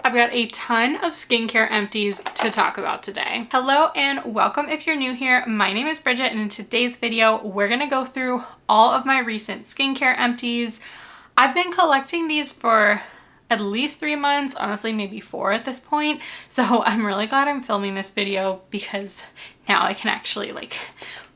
I've got a ton of skincare empties to talk about today. Hello and welcome if you're new here. My name is Bridget and in today's video, we're gonna go through all of my recent skincare empties. I've been collecting these for at least 3 months, honestly maybe 4 at this point. So I'm really glad I'm filming this video because now I can actually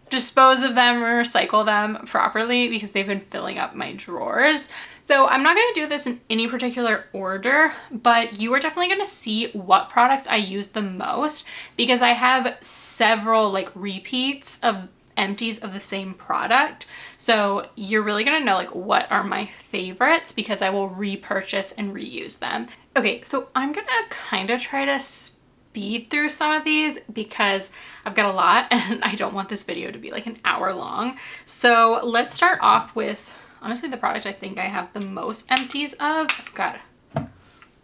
dispose of them or recycle them properly because they've been filling up my drawers. So I'm not going to do this in any particular order, but you are definitely going to see what products I use the most because I have several repeats of empties of the same product. So you're really going to know what are my favorites because I will repurchase and reuse them. Okay, so I'm going to kind of try to speed through some of these because I've got a lot and I don't want this video to be an hour long. So let's start off with honestly the product I think I have the most empties of. I've got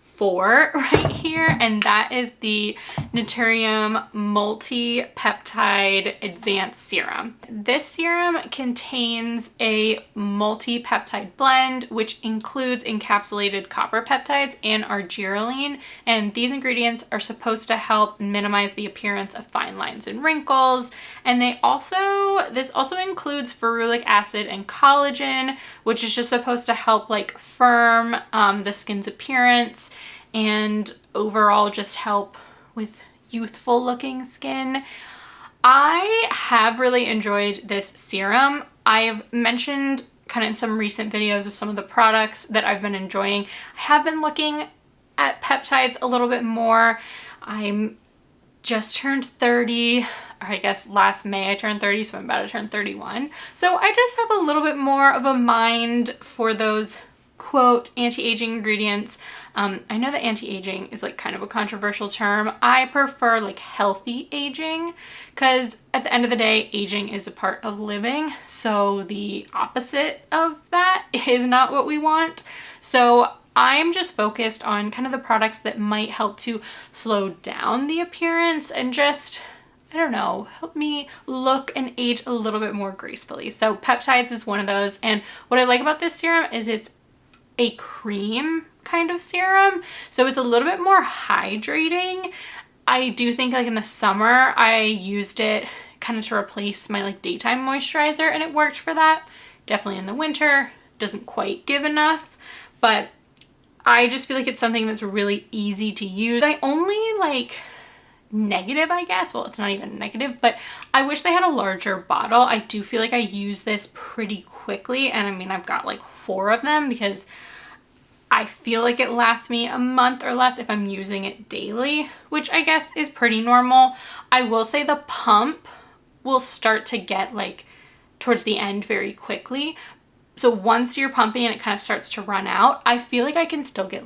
4 right here, and that is the Naturium Multi-Peptide Advanced Serum. This serum contains a multi-peptide blend, which includes encapsulated copper peptides and argireline, and these ingredients are supposed to help minimize the appearance of fine lines and wrinkles. And this also includes ferulic acid and collagen, which is just supposed to help firm the skin's appearance and overall just help with youthful looking skin. I have really enjoyed this serum. I've mentioned kind of in some recent videos of some of the products that I've been enjoying. I have been looking at peptides a little bit more. I'm just turned 30, or I guess last May I turned 30, so I'm about to turn 31. So I just have a little bit more of a mind for those quote anti-aging ingredients. I know that anti-aging is kind of a controversial term. I prefer healthy aging because at the end of the day, aging is a part of living. So the opposite of that is not what we want. So I'm just focused on kind of the products that might help to slow down the appearance and just, I don't know, help me look and age a little bit more gracefully. So peptides is one of those. And what I like about this serum is it's a cream kind of serum, so it's a little bit more hydrating. I do think in the summer I used it kind of to replace my daytime moisturizer and it worked for that. Definitely in the winter doesn't quite give enough, but I just feel it's something that's really easy to use. I only negative, I guess, well it's not even negative, but I wish they had a larger bottle. I do feel I use this pretty quickly, and I mean I've got 4 of them because I feel it lasts me a month or less if I'm using it daily, which I guess is pretty normal. I will say the pump will start to get towards the end very quickly. So once you're pumping and it kind of starts to run out, I feel I can still get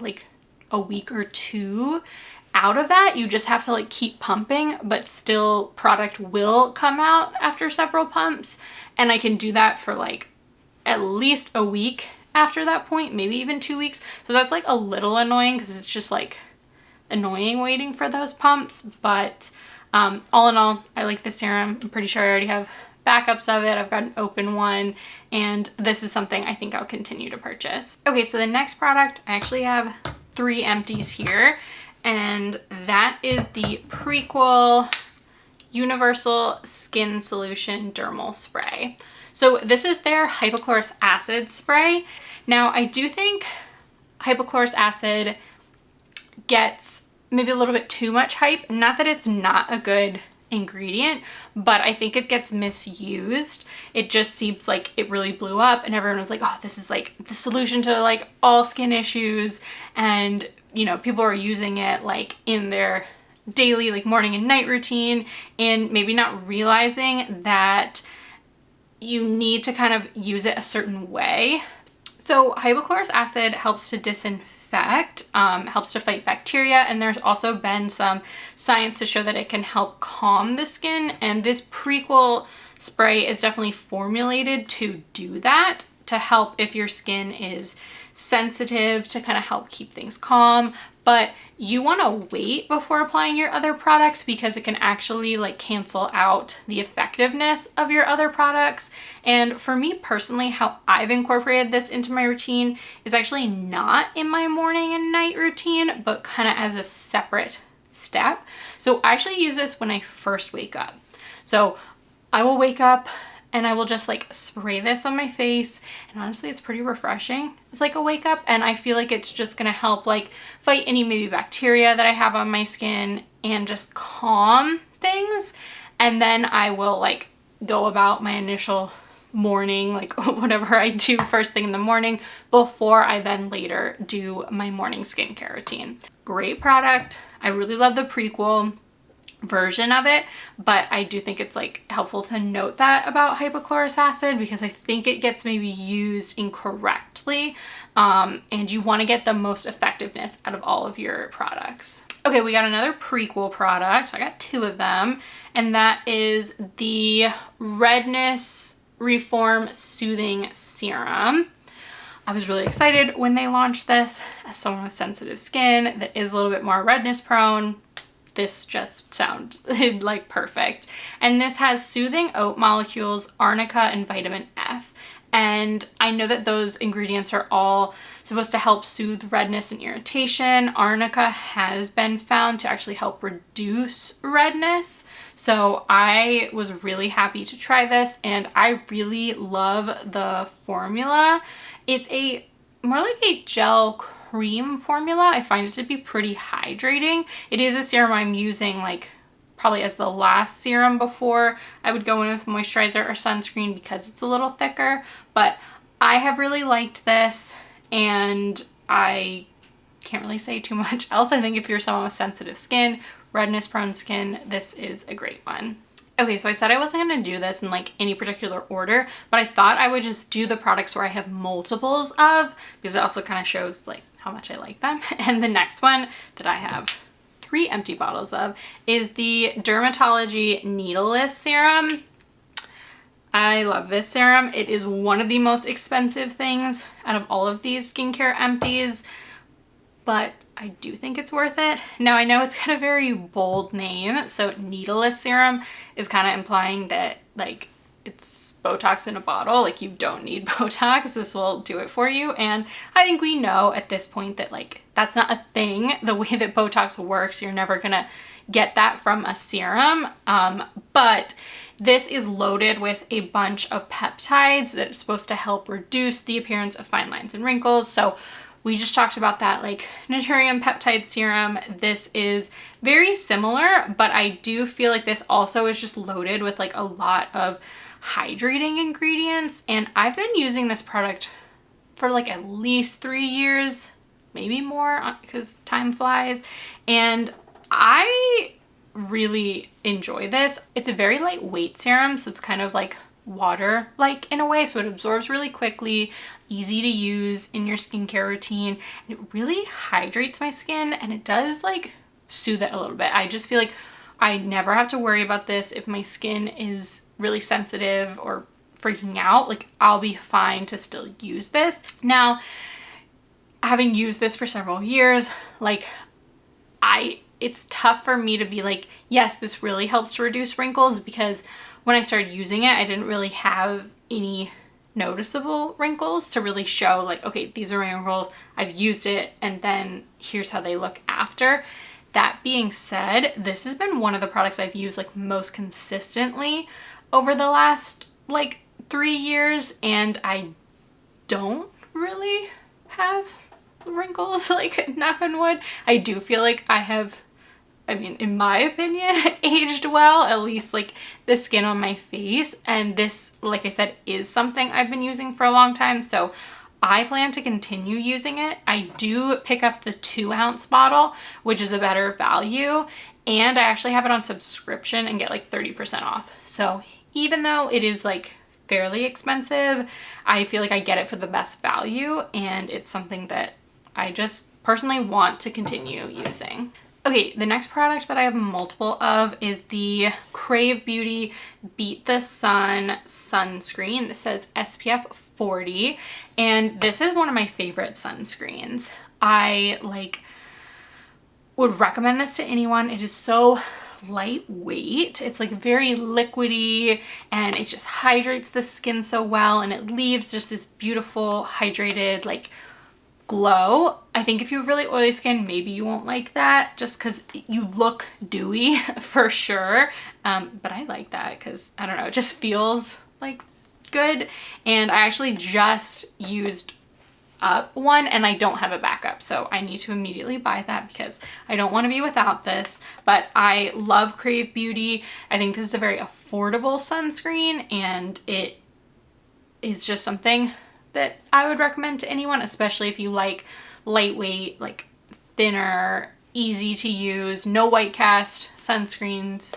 a week or 2 out of that. You just have to keep pumping, but still product will come out after several pumps, and I can do that for at least a week after that point, maybe even 2 weeks. So that's a little annoying because it's just annoying waiting for those pumps. But all in all, I like this serum. I'm pretty sure I already have backups of it. I've got an open one, and this is something I think I'll continue to purchase. Okay, so the next product, I actually have 3 empties here, and that is the Prequel Universal Skin Solution Dermal Spray. So this is their hypochlorous acid spray. Now I do think hypochlorous acid gets maybe a little bit too much hype. Not that it's not a good ingredient, but I think it gets misused. It just seems it really blew up and everyone was oh, this is the solution to all skin issues, and you know, people are using it in their daily morning and night routine and maybe not realizing that you need to kind of use it a certain way. So hypochlorous acid helps to disinfect, helps to fight bacteria, and there's also been some science to show that it can help calm the skin, and this Prequel spray is definitely formulated to do that, to help if your skin is sensitive to kind of help keep things calm, but you want to wait before applying your other products because it can actually like cancel out the effectiveness of your other products. And for me personally, how I've incorporated this into my routine is actually not in my morning and night routine, but kind of as a separate step. So I actually use this when I first wake up. So I will wake up and I will just like spray this on my face, and honestly it's pretty refreshing. It's like a wake up, and I feel like it's just gonna help like fight any maybe bacteria that I have on my skin and just calm things. And then I will like go about my initial morning, like whatever I do first thing in the morning, before I then later do my morning skincare routine. Great product. I really love the prequel version of it, but I do think it's like helpful to note that about hypochlorous acid, because I think it gets maybe used incorrectly, and you want to get the most effectiveness out of all of your products. Okay, we got another prequel product. I got two of them, and that is the Redness Reform Soothing Serum. I was really excited when they launched this. As someone with sensitive skin that is a little bit more redness prone, this just sounded like perfect. And this has soothing oat molecules, arnica, and vitamin F. And I know that those ingredients are all supposed to help soothe redness and irritation. Arnica has been found to actually help reduce redness. So I was really happy to try this, and I really love the formula. It's a more like a gel cream formula. I find it to be pretty hydrating. It is a serum I'm using like probably as the last serum before I would go in with moisturizer or sunscreen because it's a little thicker, but I have really liked this, and I can't really say too much else. I think if you're someone with sensitive skin, redness prone skin, this is a great one. Okay, so I said I wasn't going to do this in like any particular order, but I thought I would just do the products where I have multiples of, because it also kind of shows like how much I like them. And the next one that I have 3 empty bottles of is the Dermatology Needleless Serum. I love this serum. It is one of the most expensive things out of all of these skincare empties, but I do think it's worth it. Now I know it's got a very bold name, so needleless serum is kind of implying that like it's Botox in a bottle, like you don't need Botox, this will do it for you. And I think we know at this point that like that's not a thing. The way that Botox works, you're never gonna get that from a serum, but this is loaded with a bunch of peptides that are supposed to help reduce the appearance of fine lines and wrinkles. So we just talked about that like Naturium peptide serum. This is very similar, but I do feel like this also is just loaded with like a lot of hydrating ingredients. And I've been using this product for like at least 3 years, maybe more, because time flies. And I really enjoy this. It's a very lightweight serum, so it's kind of like water-like in a way, so it absorbs really quickly, easy to use in your skincare routine, and it really hydrates my skin, and it does like soothe it a little bit. I just feel like I never have to worry about this if my skin is really sensitive or freaking out. Like I'll be fine to still use this. Now, having used this for several years, like it's tough for me to be like, yes, this really helps to reduce wrinkles, because when I started using it, I didn't really have any noticeable wrinkles to really show like, okay, these are my wrinkles, I've used it, and then here's how they look after. That being said, this has been one of the products I've used like most consistently over the last like 3 years, and I don't really have wrinkles, like knock on wood. I do feel like I have, I mean, in my opinion, aged well, at least like the skin on my face. And this, like I said, is something I've been using for a long time, so I plan to continue using it. I do pick up the 2-ounce bottle, which is a better value, and I actually have it on subscription and get like 30% off. So even though it is like fairly expensive, I feel like I get it for the best value, and it's something that I just personally want to continue using. Okay, the next product that I have multiple of is the Crave Beauty Beat the Sun sunscreen. This says SPF 40, and this is one of my favorite sunscreens. I would recommend this to anyone. It is so lightweight. It's like very liquidy, and it just hydrates the skin so well, and it leaves just this beautiful hydrated glow. I think if you have really oily skin, maybe you won't like that just because you look dewy for sure. But I like that because, I don't know, it just feels like good. And I actually just used up one and I don't have a backup, so I need to immediately buy that because I don't want to be without this. But I love Crave Beauty. I think this is a very affordable sunscreen, and it is just something that I would recommend to anyone, especially if you like lightweight, thinner, easy to use, no white cast sunscreens.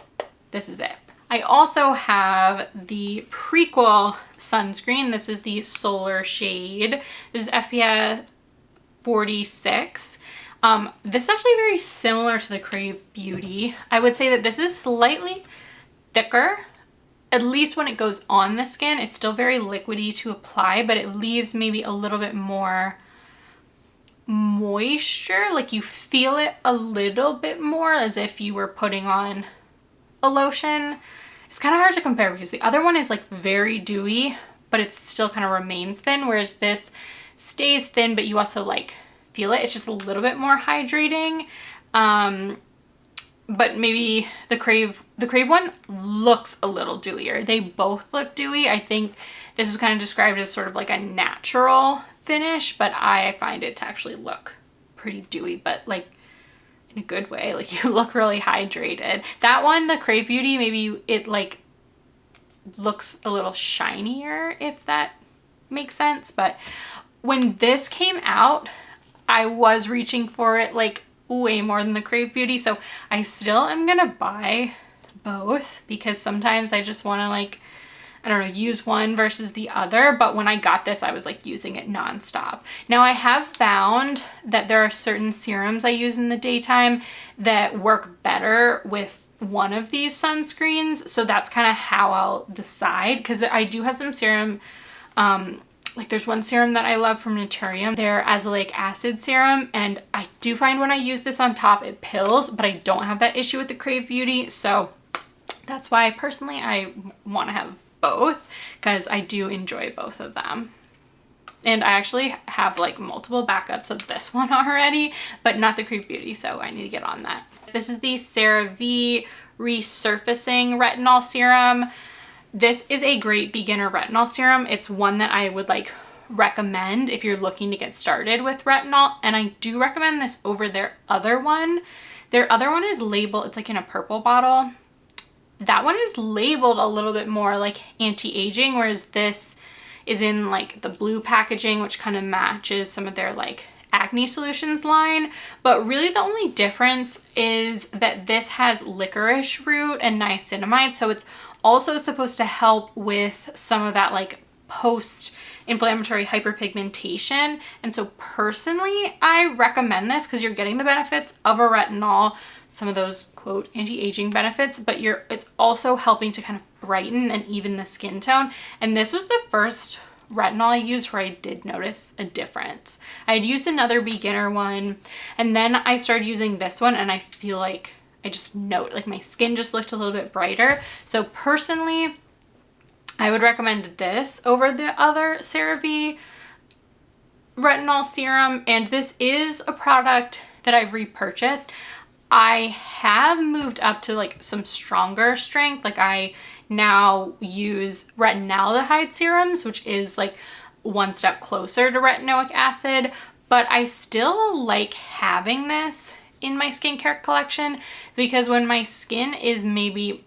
This is it. I also have the Prequel sunscreen. This is the Solar Shade. This is SPF 46. This is actually very similar to the Crave Beauty. I would say that this is slightly thicker. At least when it goes on the skin, it's still very liquidy to apply, but it leaves maybe a little bit more moisture. Like you feel it a little bit more as if you were putting on a lotion. It's kind of hard to compare because the other one is very dewy, but it still kind of remains thin, whereas this stays thin, but you also feel it. It's just a little bit more hydrating. But maybe the Crave one looks a little dewier. They both look dewy. I think this is kind of described as sort of a natural finish, but I find it to actually look pretty dewy, but in a good way. You look really hydrated. That one, the Crave Beauty, maybe it looks a little shinier, if that makes sense. But when this came out, I was reaching for it way more than the Crave Beauty, so I still am gonna buy both because sometimes I just want to I don't know, use one versus the other. But when I got this, I was using it nonstop. Now I have found that there are certain serums I use in the daytime that work better with one of these sunscreens, so that's kind of how I'll decide, because I do have some serum. There's one serum that I love from Naturium, their azelaic acid serum, and I do find when I use this on top it pills, but I don't have that issue with the Crave Beauty, so that's why personally I want to have both, because I do enjoy both of them. And I actually have multiple backups of this one already, but not the Crave Beauty, so I need to get on that. This is the CeraVe Resurfacing Retinol Serum. This is a great beginner retinol serum. It's one that I would recommend if you're looking to get started with retinol, and I do recommend this over their other one. Their other one is labeled, it's in a purple bottle. That one is labeled a little bit more anti-aging, whereas this is in the blue packaging, which kind of matches some of their acne solutions line. But really the only difference is that this has licorice root and niacinamide, so it's also supposed to help with some of that post-inflammatory hyperpigmentation. And so personally, I recommend this because you're getting the benefits of a retinol, some of those quote anti-aging benefits, but it's also helping to kind of brighten and even the skin tone. And this was the first retinol I used where I did notice a difference. I had used another beginner one, and then I started using this one, and I feel I just note my skin just looked a little bit brighter. So personally, I would recommend this over the other CeraVe retinol serum, and this is a product that I've repurchased. I have moved up to some stronger strength. I now use retinaldehyde serums, which is one step closer to retinoic acid, but I still like having this in my skincare collection because when my skin is maybe,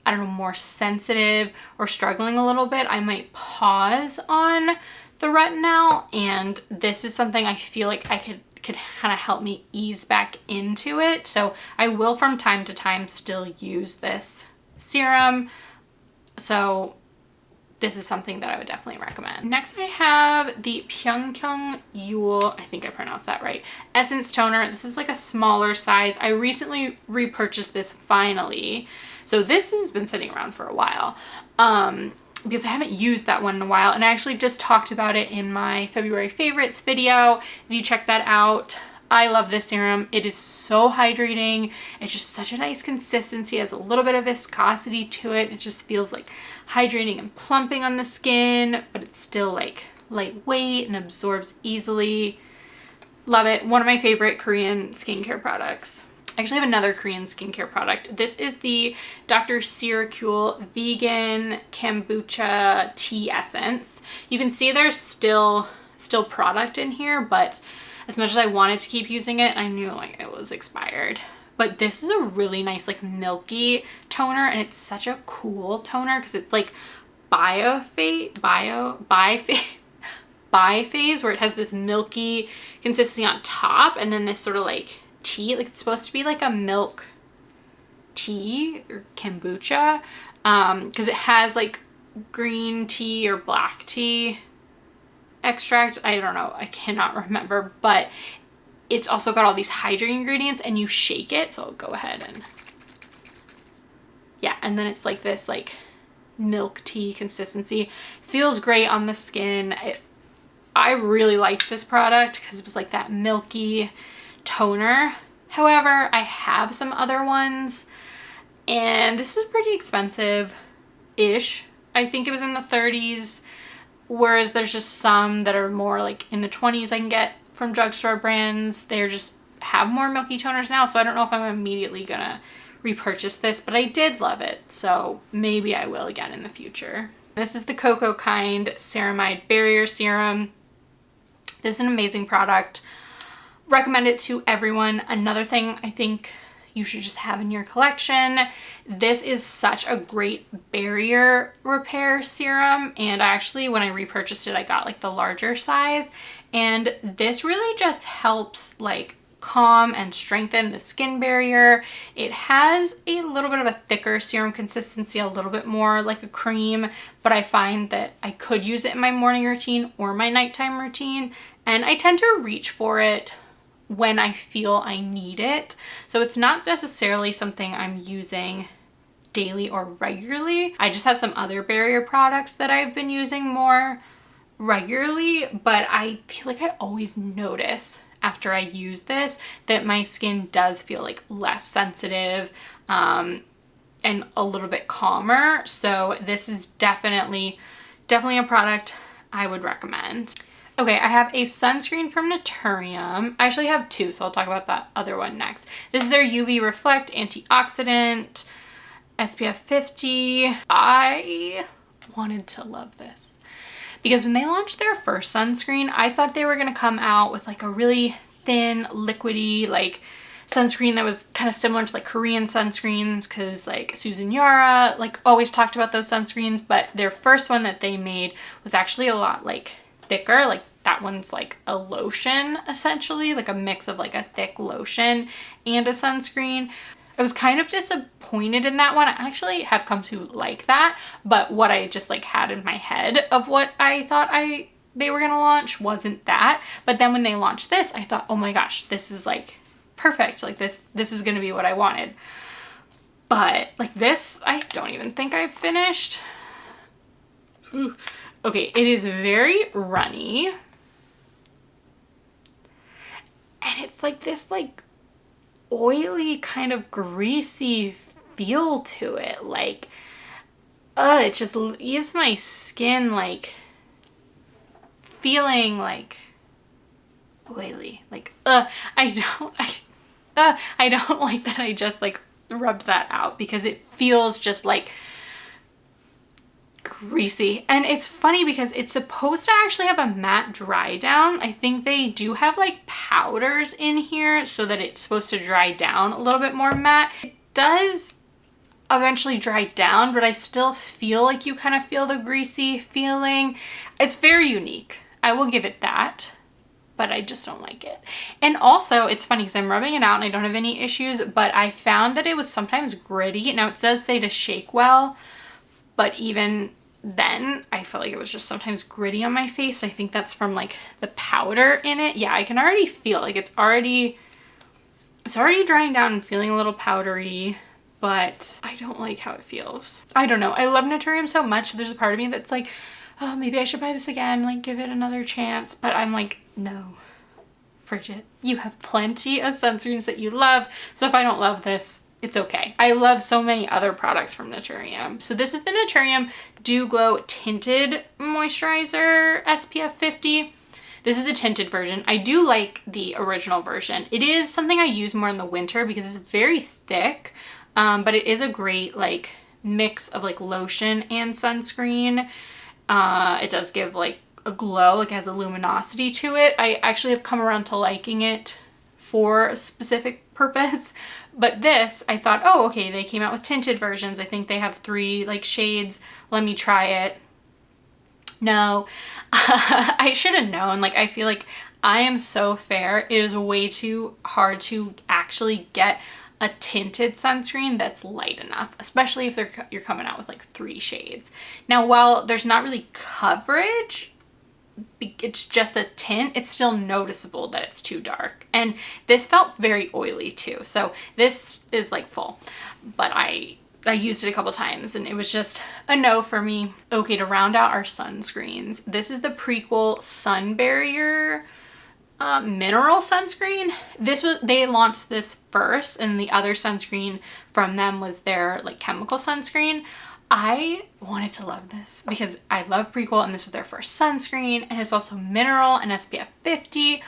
I don't know, more sensitive or struggling a little bit, I might pause on the retinol, and this is something I feel I could kind of help me ease back into it. So I will from time to time still use this serum. So this is something that I would definitely recommend. Next, I have the Pyeongkyung Yul, I think I pronounced that right, Essence Toner. This is like a smaller size. I recently repurchased this finally. So this has been sitting around for a while because I haven't used that one in a while. And I actually just talked about it in my February favorites video. If you check that out, I love this serum. It is so hydrating. It's just such a nice consistency. It has a little bit of viscosity to it. It just feels like hydrating and plumping on the skin, but it's still like lightweight and absorbs easily. Love it. One of my favorite Korean skincare products. I actually have another Korean skincare product. This is the Dr. Siracule Vegan Kombucha Tea Essence. You can see there's still product in here, but as much as I wanted to keep using it, I knew like it was expired. But this is a really nice like milky toner, and it's such a cool toner because it's like biphase where it has this milky consistency on top and then this sort of like tea, like it's supposed to be like a milk tea or kombucha because it has like green tea or black tea extract. I don't know, I cannot remember, but it's also got all these hydrating ingredients and you shake it. So I'll go ahead and yeah, and then it's like this like milk tea consistency. Feels great on the skin. I really liked this product because it was like that milky toner. However, I have some other ones and this was pretty expensive-ish. I think it was in the 30s. Whereas there's just some that are more like in the 20s I can get from drugstore brands. They're just have more milky toners now. So I don't know if I'm immediately gonna repurchase this, but I did love it. So maybe I will again in the future. This is the Cocoa Kind Ceramide Barrier Serum. This is an amazing product. Recommend it to everyone. Another thing I think you should just have in your collection. This is such a great barrier repair serum, and actually when I repurchased it I got like the larger size, and this really just helps like calm and strengthen the skin barrier. It has a little bit of a thicker serum consistency, a little bit more like a cream, but I find that I could use it in my morning routine or my nighttime routine, and I tend to reach for it when I feel I need it. So it's not necessarily something I'm using daily or regularly. I just have some other barrier products that I've been using more regularly, but I feel like I always notice after I use this that my skin does feel like less sensitive and a little bit calmer. So this is definitely a product I would recommend. Okay, I have a sunscreen from Naturium. I actually have two, so I'll talk about that other one next. This is their UV Reflect Antioxidant, SPF 50. I wanted to love this because when they launched their first sunscreen, I thought they were gonna come out with like a really thin, liquidy, like sunscreen that was kind of similar to like Korean sunscreens, because like Susan Yara like always talked about those sunscreens, but their first one that they made was actually a lot like thicker. Like that one's like a lotion essentially, like a mix of like a thick lotion and a sunscreen. I was kind of disappointed in that one. I actually have come to like that, but what I just like had in my head of what I thought they were gonna launch wasn't that. But then when they launched this, I thought, oh my gosh, this is like perfect. Like this is gonna be what I wanted. But like this, I don't even think I've finished. Ooh. Okay, it is very runny. And it's like this like oily kind of greasy feel to it. Like, it just leaves my skin like feeling like oily. Like, I don't like that I just like rubbed that out because it feels just like greasy. And it's funny because it's supposed to actually have a matte dry down. I think they do have like powders in here so that it's supposed to dry down a little bit more matte. It does eventually dry down, but I still feel like you kind of feel the greasy feeling. It's very unique. I will give it that, but I just don't like it. And also it's funny because I'm rubbing it out and I don't have any issues, but I found that it was sometimes gritty. Now it does say to shake well, but even then I felt like it was just sometimes gritty on my face. I think that's from like the powder in it. Yeah, I can already feel like it's already drying down and feeling a little powdery, but I don't like how it feels. I don't know. I love Naturium so much. There's a part of me that's like, oh, maybe I should buy this again, like give it another chance. But I'm like, no, Bridget, you have plenty of sunscreens that you love. So if I don't love this, it's okay. I love so many other products from Naturium. So this is the Naturium Dew Glow Tinted Moisturizer SPF 50. This is the tinted version. I do like the original version. It is something I use more in the winter because it's very thick, but it is a great like mix of like lotion and sunscreen. It does give like a glow, like it has a luminosity to it. I actually have come around to liking it for a specific purpose. But this, I thought, oh, okay, they came out with tinted versions. I think they have 3 like shades. Let me try it. No, I should have known. Like, I feel like I am so fair. It is way too hard to actually get a tinted sunscreen that's light enough, especially if you're coming out with like 3 shades. Now, while there's not really coverage, it's just a tint, it's still noticeable that it's too dark. And this felt very oily too. So this is like full, but I used it a couple times and it was just a no for me. Okay, to round out our sunscreens, this is the Prequel Sun Barrier mineral sunscreen. They launched this first, and the other sunscreen from them was their like chemical sunscreen. I wanted to love this because I love Prequel and this was their first sunscreen, and it's also mineral and SPF 50.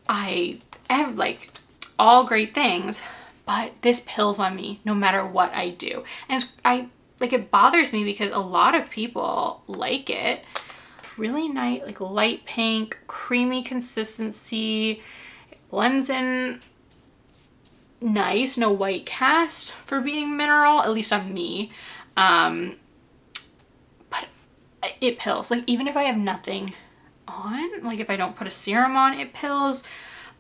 I have like all great things, but this pills on me no matter what I do. And it bothers me because a lot of people like it. Really nice, like light pink, creamy consistency. It blends in nice, no white cast for being mineral, at least on me. But it pills. Like, even if I have nothing on, like if I don't put a serum on, it pills.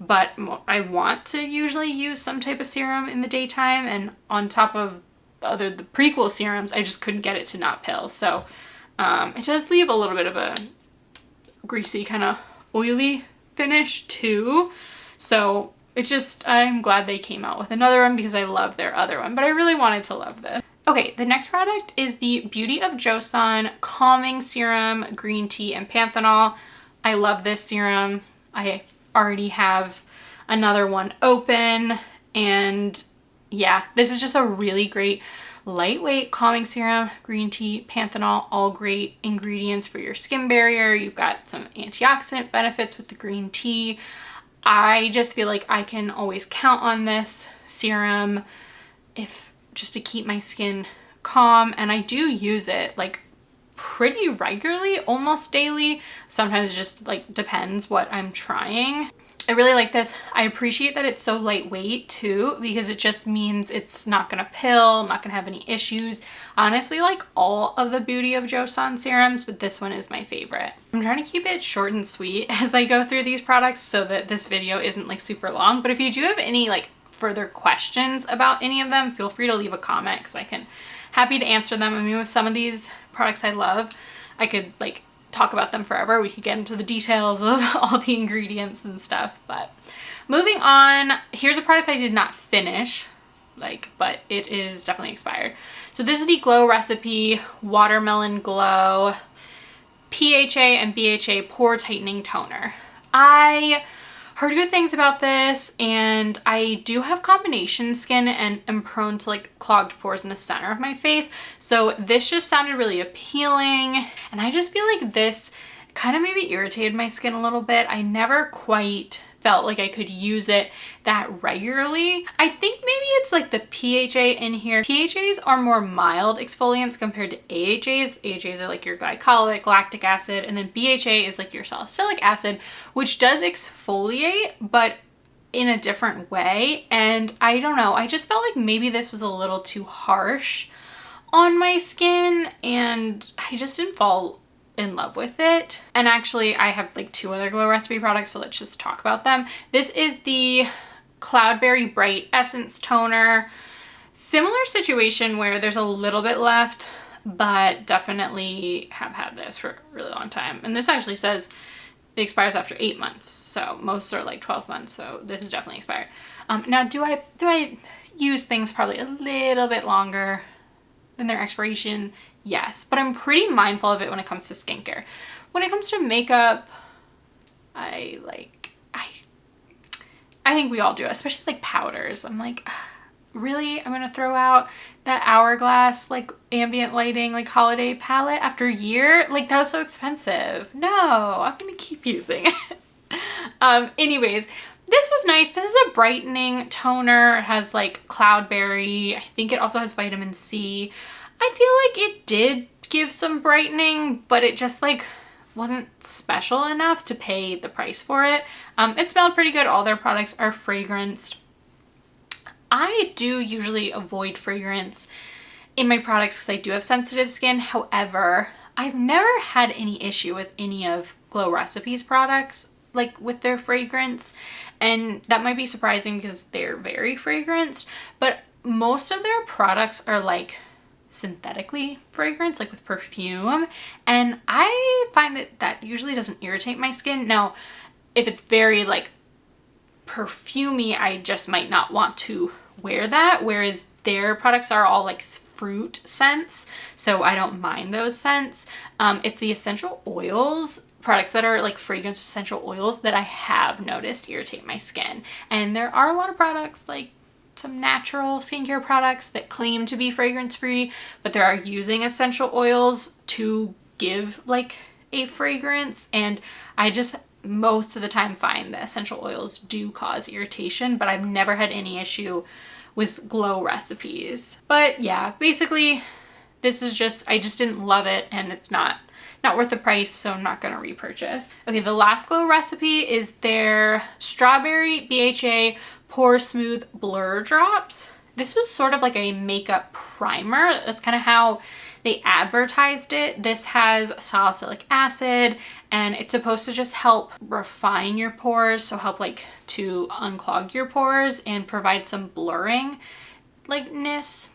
But I want to usually use some type of serum in the daytime, and on top of the Prequel serums, I just couldn't get it to not pill. So it does leave a little bit of a greasy, kind of oily finish too. So it's just, I'm glad they came out with another one because I love their other one, but I really wanted to love this. Okay, the next product is the Beauty of Joseon Calming Serum, Green Tea, and Panthenol. I love this serum. I already have another one open, and yeah, this is just a really great lightweight calming serum. Green tea, panthenol, all great ingredients for your skin barrier. You've got some antioxidant benefits with the green tea. I just feel like I can always count on this serum just to keep my skin calm, and I do use it like pretty regularly, almost daily. Sometimes it just like depends what I'm trying. I really like this. I appreciate that it's so lightweight too, because it just means it's not gonna pill, not gonna have any issues. Honestly, like all of the Beauty of Joseon serums, but this one is my favorite. I'm trying to keep it short and sweet as I go through these products so that this video isn't like super long. But if you do have any like further questions about any of them, feel free to leave a comment because I can happy to answer them. I mean, with some of these products I love, I could like talk about them forever. We could get into the details of all the ingredients and stuff. But moving on, here's a product I did not finish, but it is definitely expired. So this is the Glow Recipe Watermelon Glow PHA and BHA Pore Tightening Toner. I heard good things about this, and I do have combination skin and am prone to like clogged pores in the center of my face. So this just sounded really appealing, and I just feel like this kind of maybe irritated my skin a little bit. I never quite felt like I could use it that regularly. I think maybe it's like the PHA in here. PHAs are more mild exfoliants compared to AHAs. AHAs are like your glycolic, lactic acid, and then BHA is like your salicylic acid, which does exfoliate, but in a different way. And I don't know, I just felt like maybe this was a little too harsh on my skin, and I just didn't fall in love with it. And actually I have like 2 other Glow Recipe products, so let's just talk about them. This is the Cloudberry Bright Essence Toner. Similar situation where there's a little bit left but definitely have had this for a really long time. And this actually says it expires after 8 months. So most are like 12 months. So this is definitely expired. Now, do I use things probably a little bit longer than their expiration? Yes, but I'm pretty mindful of it when it comes to skincare. When it comes to makeup, I think we all do, especially like powders. I'm like, really? I'm gonna throw out that Hourglass like ambient lighting like holiday palette after a year? Like, that was so expensive. No, I'm gonna keep using it. Anyways, this was nice. This is a brightening toner. It has like cloudberry. I think it also has vitamin C. I feel like it did give some brightening, but it just like wasn't special enough to pay the price for it. It smelled pretty good. All their products are fragranced. I do usually avoid fragrance in my products because I do have sensitive skin. However, I've never had any issue with any of Glow Recipes products, like with their fragrance. And that might be surprising because they're very fragranced, but most of their products are like synthetically fragranced, like with perfume. And I find that that usually doesn't irritate my skin. Now, if it's very like perfumey, I just might not want to wear that, whereas their products are all like fruit scents, so I don't mind those scents. It's the essential oils, products that are like fragrance essential oils, that I have noticed irritate my skin. And there are a lot of products, like some natural skincare products, that claim to be fragrance free, but they are using essential oils to give like a fragrance, and I just most of the time find that essential oils do cause irritation, but I've never had any issue with Glow Recipes. But yeah, basically this is just, I just didn't love it, and it's not worth the price, so I'm not gonna repurchase. Okay, the last Glow recipe is their Strawberry BHA Pore Smooth Blur Drops. This was sort of like a makeup primer. That's kind of how they advertised it. This has salicylic acid, and it's supposed to just help refine your pores, so help like to unclog your pores and provide some blurring likeness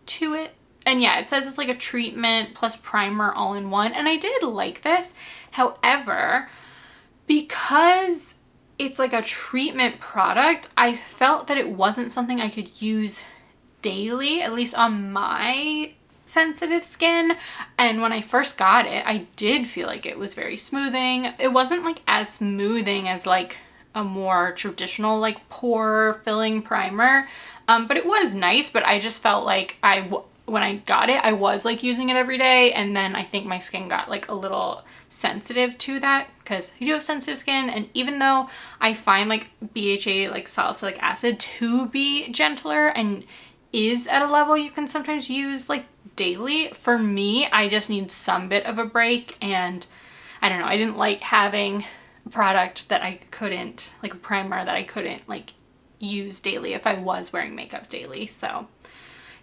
to it. And yeah, it says it's like a treatment plus primer all in one, and I did like this. However, because it's like a treatment product, I felt that it wasn't something I could use daily, at least on my sensitive skin. And when I first got it, I did feel like it was very smoothing. It wasn't like as smoothing as like a more traditional like pore filling primer, but it was nice. But I just felt like when I got it, I was like using it every day, and then I think my skin got like a little sensitive to that, because I do have sensitive skin. And even though I find like BHA, like salicylic acid, to be gentler and is at a level you can sometimes use like daily, for me, I just need some bit of a break. And I don't know, I didn't like having a product that I couldn't, like a primer that I couldn't like use daily if I was wearing makeup daily. So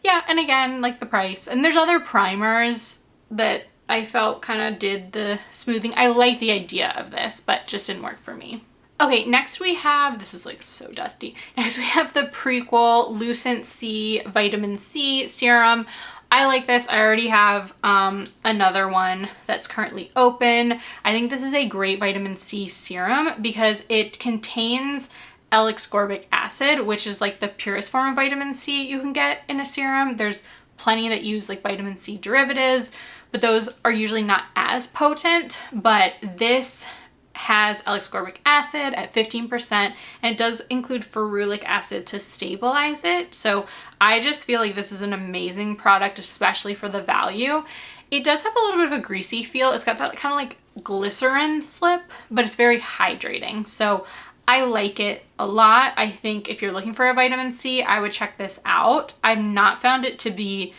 yeah, and again, like the price. And there's other primers that I felt kind of did the smoothing. I like the idea of this, but just didn't work for me. Okay, next we have, this is like so dusty. Next we have the Prequel Lucent C Vitamin C Serum. I like this. I already have another one that's currently open. I think this is a great vitamin C serum because it contains L-ascorbic acid, which is like the purest form of vitamin C you can get in a serum. There's plenty that use like vitamin C derivatives, but those are usually not as potent. But this has L-ascorbic acid at 15%, and it does include ferulic acid to stabilize it. So I just feel like this is an amazing product, especially for the value. It does have a little bit of a greasy feel. It's got that kind of like glycerin slip, but it's very hydrating. So I like it a lot. I think if you're looking for a vitamin C, I would check this out. I've not found it to be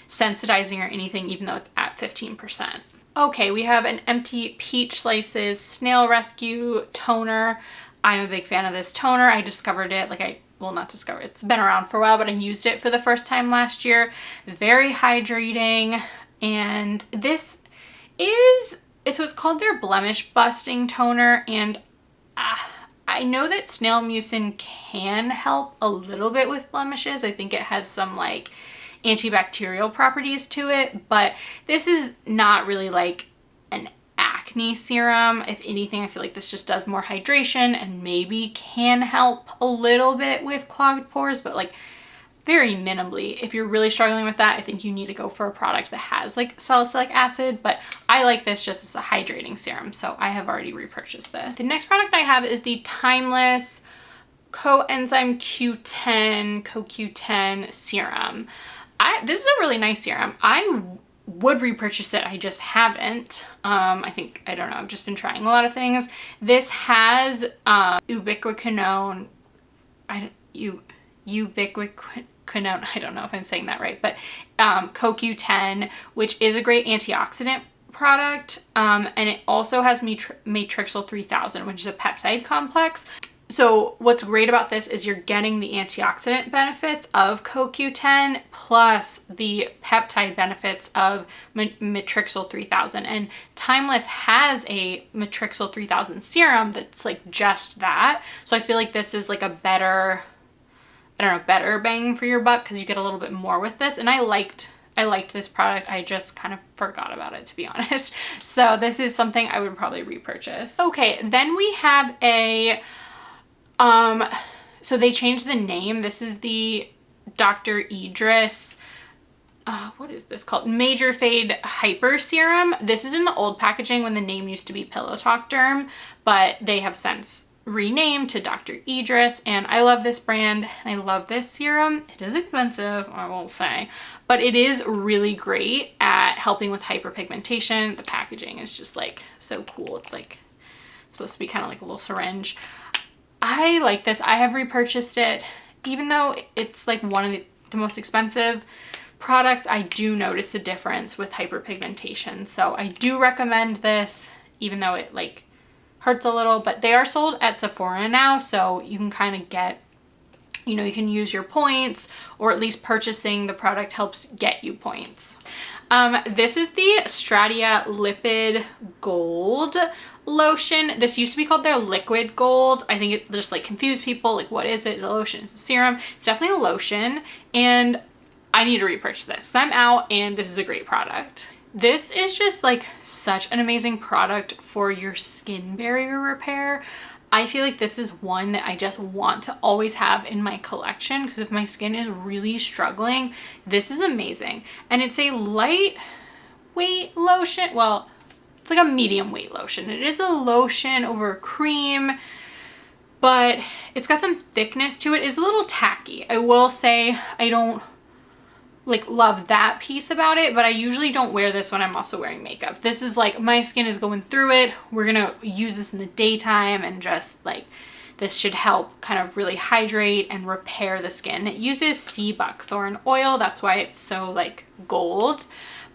sensitizing or anything, even though it's at 15%. Okay, we have an Empty Peach Slices Snail Rescue Toner. I'm a big fan of this toner. I discovered it, well, not discovered, it's been around for a while, but I used it for the first time last year. Very hydrating. And this is, so it's called their Blemish Busting Toner. And I know that snail mucin can help a little bit with blemishes. I think it has some like antibacterial properties to it, but this is not really like an acne serum. If anything, I feel like this just does more hydration and maybe can help a little bit with clogged pores, but like very minimally. If you're really struggling with that, I think you need to go for a product that has like salicylic acid, but I like this just as a hydrating serum, so I have already repurchased this. The next product I have is the Timeless Coenzyme Q10 CoQ10 serum. This is a really nice serum. I would repurchase it, I just haven't. I don't know, I've just been trying a lot of things. This has ubiquinone, ubiquinone, I don't know if I'm saying that right, but CoQ10, which is a great antioxidant product, and it also has matrixyl 3000, which is a peptide complex. So what's great about this is you're getting the antioxidant benefits of CoQ10 plus the peptide benefits of matrixyl 3000. And Timeless has a matrixyl 3000 serum that's like just that. So I feel like this is like a better, I don't know, better bang for your buck because you get a little bit more with this. And I liked this product. I just kind of forgot about it, to be honest. So this is something I would probably repurchase. Okay, then we have a so they changed the name. This is the Dr. Idris, what is this called? Major Fade Hyper Serum. This is in the old packaging when the name used to be Pillow Talk Derm, but they have since renamed to Dr. Idris, and I love this brand and I love this serum. It is expensive, I will say, but it is really great at helping with hyperpigmentation. The packaging is just like so cool. It's like, it's supposed to be kind of like a little syringe. I like this. I have repurchased it. Even though it's like one of the most expensive products, I do notice the difference with hyperpigmentation. So I do recommend this, even though it like hurts a little, but they are sold at Sephora now. So you can kind of get, you know, you can use your points, or at least purchasing the product helps get you points. This is the Stratia Lipid Gold lotion. This used to be called their Liquid Gold. I think it just like confused people. Like, what is it? Is it a lotion? Is it a serum? It's definitely a lotion, and I need to repurchase this. I'm out, and this is a great product. This is just like such an amazing product for your skin barrier repair. I feel like this is one that I just want to always have in my collection, because if my skin is really struggling, this is amazing. And it's a lightweight lotion. Well, it's like a medium weight lotion. It is a lotion over a cream, but it's got some thickness to it. It's a little tacky. I will say I don't like love that piece about it, but I usually don't wear this when I'm also wearing makeup. This is like, my skin is going through it. We're gonna use this in the daytime, and just like, this should help kind of really hydrate and repair the skin. It uses sea buckthorn oil. That's why it's so like gold.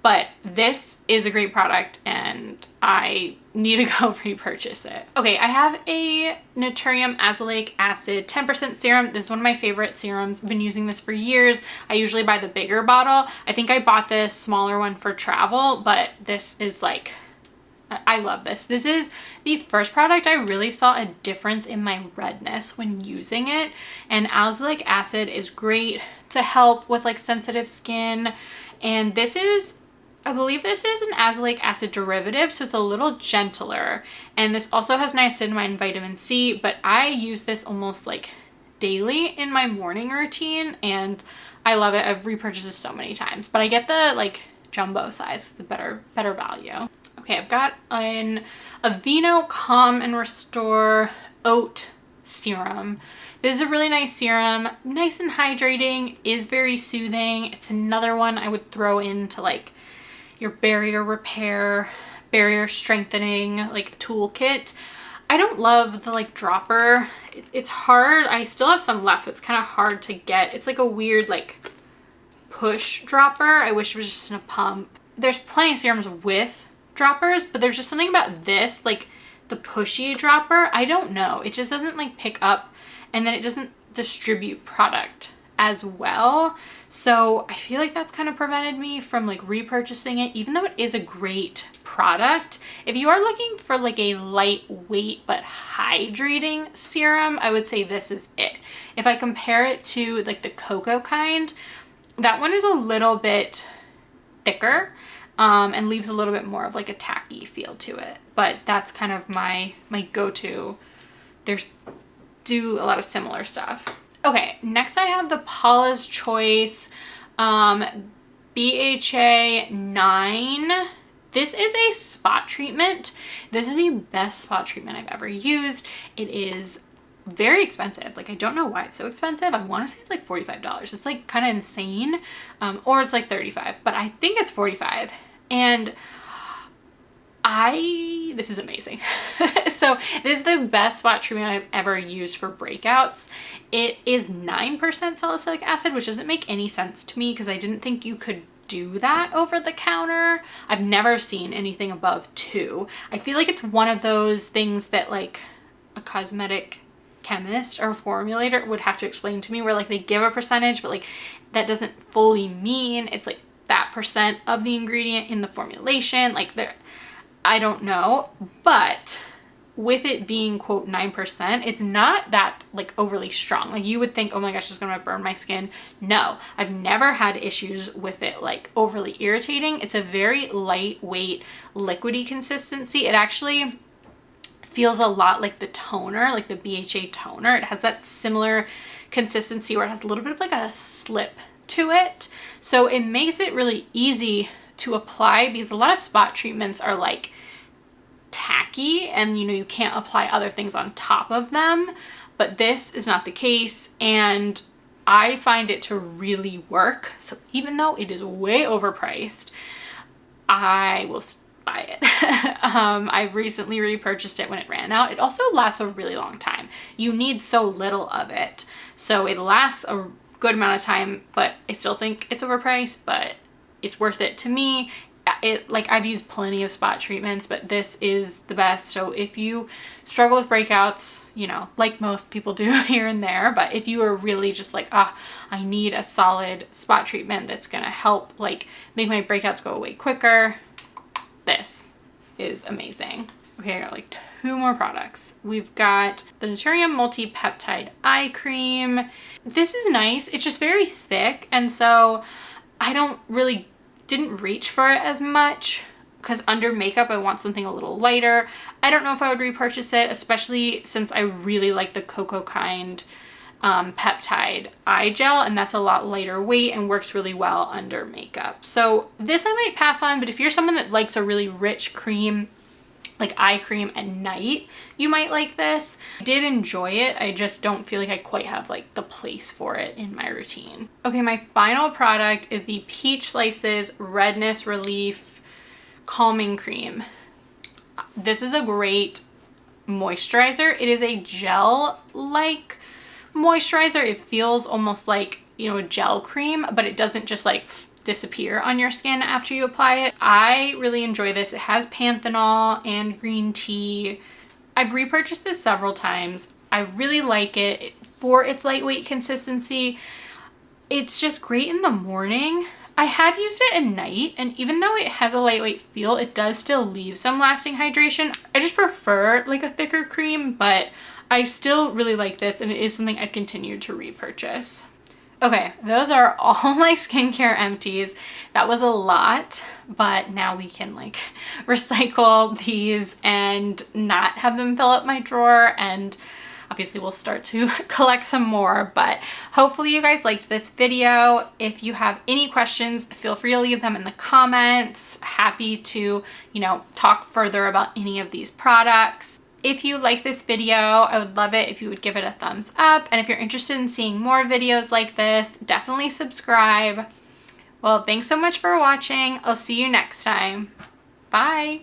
But this is a great product, and I need to go repurchase it. Okay, I have a Naturium Azelaic Acid 10% serum. This is one of my favorite serums. I've been using this for years. I usually buy the bigger bottle. I think I bought this smaller one for travel, but this is like, I love this. This is the first product I really saw a difference in my redness when using it. And azelaic acid is great to help with like sensitive skin. And this is, I believe this is an azelaic acid derivative, so it's a little gentler. And this also has niacinamide and vitamin C, but I use this almost like daily in my morning routine, and I love it. I've repurchased this so many times, but I get the like jumbo size, the better value. Okay, I've got an Aveeno Calm and Restore Oat Serum. This is a really nice serum, nice and hydrating, is very soothing. It's another one I would throw into like your barrier repair, barrier strengthening like toolkit. I don't love the like dropper. It's hard. I still have some left. It's kind of hard to get. It's like a weird like push dropper. I wish it was just in a pump. There's plenty of serums with droppers, but there's just something about this, like the pushy dropper. I don't know. It just doesn't like pick up, and then it doesn't distribute product as well. So I feel like that's kind of prevented me from like repurchasing it, even though it is a great product. If you are looking for like a lightweight but hydrating serum, I would say this is it. If I compare it to like the cocoa kind, That one is a little bit thicker and leaves a little bit more of like a tacky feel to it. But that's kind of my go-to. There's do a lot of similar stuff. Okay, next I have the Paula's Choice BHA 9. This is a spot treatment. This is the best spot treatment I've ever used. It is very expensive. Like, I don't know why it's so expensive. I want to say it's like $45. It's like kind of insane. Or it's like $35, but I think it's $45. And this is amazing. So this is the best spot treatment I've ever used for breakouts. It is 9% salicylic acid, which doesn't make any sense to me because I didn't think you could do that over the counter. I've never seen anything above 2. I feel like it's one of those things that like a cosmetic chemist or formulator would have to explain to me, where like they give a percentage, but like that doesn't fully mean it's like that percent of the ingredient in the formulation. Like I don't know, but with it being quote 9%, it's not that like overly strong. Like you would think, oh my gosh, it's gonna burn my skin. No, I've never had issues with it like overly irritating. It's a very lightweight, liquidy consistency. It actually feels a lot like the toner, like the BHA toner. It has that similar consistency where it has a little bit of like a slip to it. So it makes it really easy to apply, because a lot of spot treatments are like tacky and you can't apply other things on top of them, but this is not the case, and I find it to really work. So even though it is way overpriced, I will buy it. I recently repurchased it when it ran out. It also lasts a really long time. You need so little of it, so it lasts a good amount of time, but I still think it's overpriced, but it's worth it to me. Like, I've used plenty of spot treatments, but this is the best. So if you struggle with breakouts, like most people do here and there, but if you are really just like, I need a solid spot treatment that's gonna help like make my breakouts go away quicker, this is amazing. Okay, I got like 2 more products. We've got the Naturium Multi-Peptide Eye Cream. This is nice. It's just very thick, and so I didn't reach for it as much, because under makeup I want something a little lighter. I don't know if I would repurchase it, especially since I really like the Cocoa Kind peptide eye gel, and that's a lot lighter weight and works really well under makeup. So this I might pass on, but if you're someone that likes a really rich cream, like eye cream at night, you might like this. I did enjoy it. I just don't feel like I quite have like the place for it in my routine. Okay, my final product is the Peach Slices Redness Relief Calming Cream. This is a great moisturizer. It is a gel-like moisturizer. It feels almost like, a gel cream, but it doesn't just like disappear on your skin after you apply it. I really enjoy this. It has panthenol and green tea. I've repurchased this several times. I really like it for its lightweight consistency. It's just great in the morning. I have used it at night, and even though it has a lightweight feel, it does still leave some lasting hydration. I just prefer like a thicker cream, but I still really like this, and it is something I've continued to repurchase. Okay, those are all my skincare empties. That was a lot, but now we can like recycle these and not have them fill up my drawer, and obviously we'll start to collect some more. But hopefully you guys liked this video. If you have any questions, feel free to leave them in the comments. Happy to, talk further about any of these products. If you like this video, I would love it if you would give it a thumbs up. And if you're interested in seeing more videos like this, definitely subscribe. Well, thanks so much for watching. I'll see you next time. Bye.